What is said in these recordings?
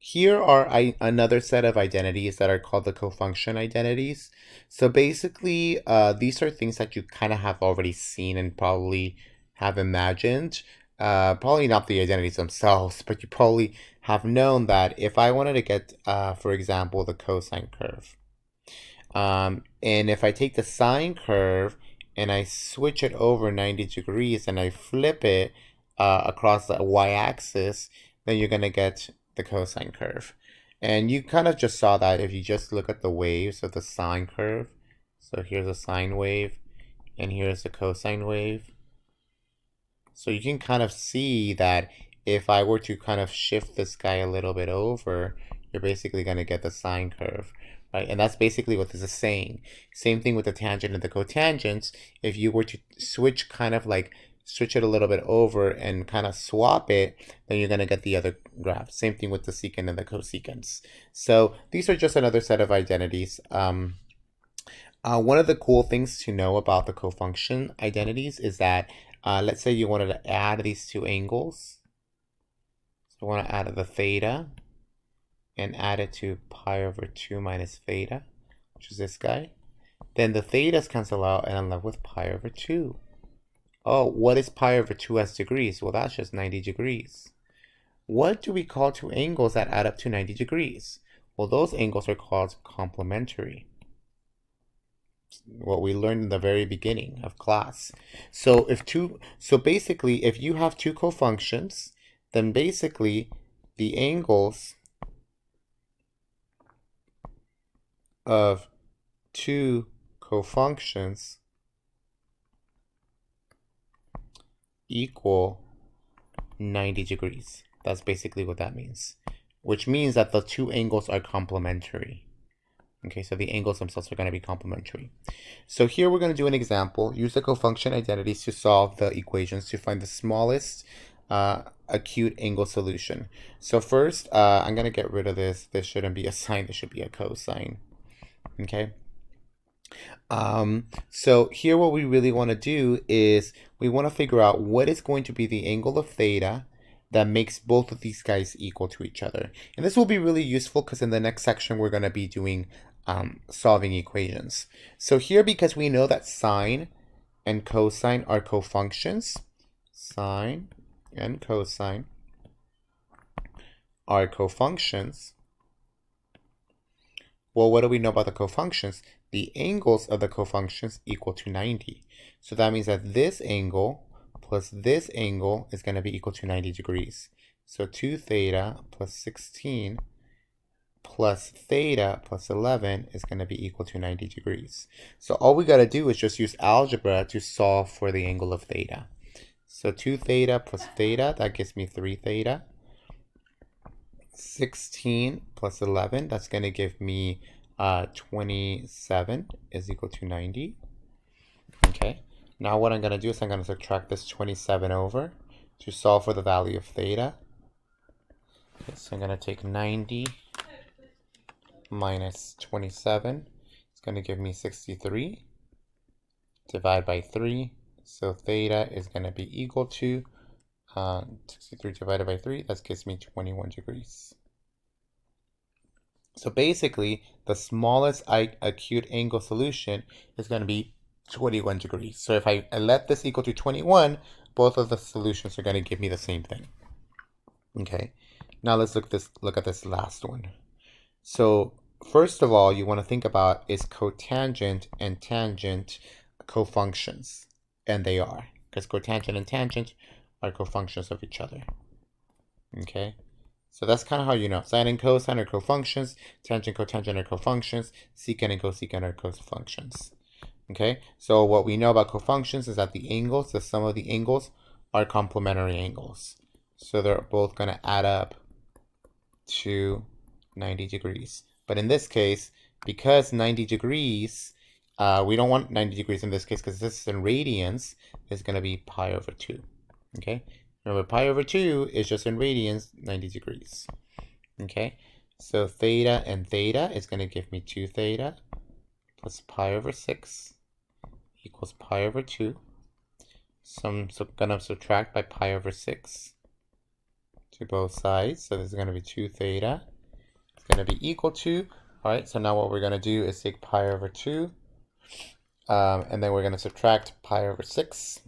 Here are another set of identities that are called the cofunction identities. So basically, these are things that you kind of have already seen and probably have imagined. Probably not the identities themselves, but you probably have known that if I wanted to get, for example, the cosine curve, and if I take the sine curve and I switch it over 90 degrees and I flip it across the y-axis, then you're going to get the cosine curve. And you kind of just saw that if you just look at the waves of the sine curve. So here's a sine wave, and here's the cosine wave. So you can kind of see that if I were to kind of shift this guy a little bit over, you're basically going to get the sine curve, right? And that's basically what this is saying. Same thing with the tangent and the cotangents. If you were to switch it a little bit over and kind of swap it, then you're going to get the other graph. Same thing with the secant and the cosecants. So these are just another set of identities. One of the cool things to know about the cofunction identities is that let's say you wanted to add these two angles. So I want to add the theta and add it to pi over 2 minus theta, which is this guy. Then the thetas cancel out and I'm left with pi over 2. Oh, what is pi over 2 as degrees? Well, that's just 90 degrees. What do we call two angles that add up to 90 degrees? Well, those angles are called complementary. What we learned in the very beginning of class. So basically, if you have two cofunctions, then basically the angles of two cofunctions equal 90 degrees. That's basically what that means, which means that the two angles are complementary. Okay, so the angles themselves are going to be complementary. So here we're going to do an example. Use the cofunction identities to solve the equations to find the smallest acute angle solution. So first, I'm going to get rid of this. This shouldn't be a sine. This should be a cosine. Okay. So here what we really want to do is we want to figure out what is going to be the angle of theta that makes both of these guys equal to each other. And this will be really useful because in the next section we're going to be doing solving equations. So here, because we know that sine and cosine are cofunctions, sine and cosine are cofunctions. Well, what do we know about the cofunctions? The angles of the cofunctions equal to 90. So that means that this angle plus this angle is going to be equal to 90 degrees. So 2 theta plus 16 plus theta plus 11 is going to be equal to 90 degrees. So all we got to do is just use algebra to solve for the angle of theta. So 2 theta plus theta, that gives me 3 theta. 16 plus 11, that's going to give me 27 is equal to 90. Okay, now what I'm going to do is I'm going to subtract this 27 over to solve for the value of theta. Okay, so I'm going to take 90 minus 27. It's going to give me 63. Divide by 3. So theta is going to be equal to 63 divided by 3. That gives me 21 degrees. So basically, the smallest acute angle solution is going to be 21 degrees. So if I let this equal to 21, both of the solutions are going to give me the same thing. Okay, now let's look at this last one. So first of all, you want to think about is cotangent and tangent cofunctions, and they are, because cotangent and tangent are cofunctions of each other. Okay, so that's kind of how you know. Sine and cosine are cofunctions, tangent, cotangent are cofunctions, secant and cosecant are cofunctions. Okay, so what we know about cofunctions is that the angles, the sum of the angles, are complementary angles. So they're both going to add up to 90 degrees. But in this case, because 90 degrees, we don't want 90 degrees in this case because this is in radians, it's going to be pi over 2. Okay, remember pi over 2 is just in radians, 90 degrees. Okay, so theta and theta is going to give me 2 theta plus pi over 6 equals pi over 2. So I'm going to subtract by pi over 6 to both sides. So this is going to be 2 theta going to be equal to. All right, so now what we're going to do is take pi over 2, and then we're going to subtract pi over 6.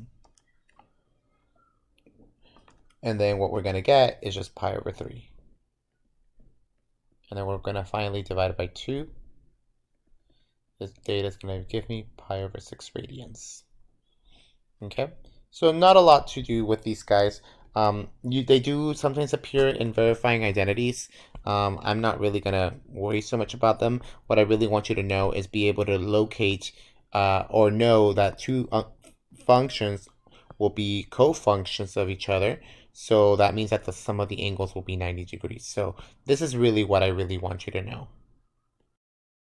And then what we're going to get is just pi over 3. And then we're going to finally divide it by 2. This data is going to give me pi over 6 radians. Okay, so not a lot to do with these guys. They do sometimes appear in verifying identities. I'm not really going to worry so much about them. What I really want you to know is be able to locate or know that two functions will be cofunctions of each other. So that means that the sum of the angles will be 90 degrees. So this is really what I really want you to know.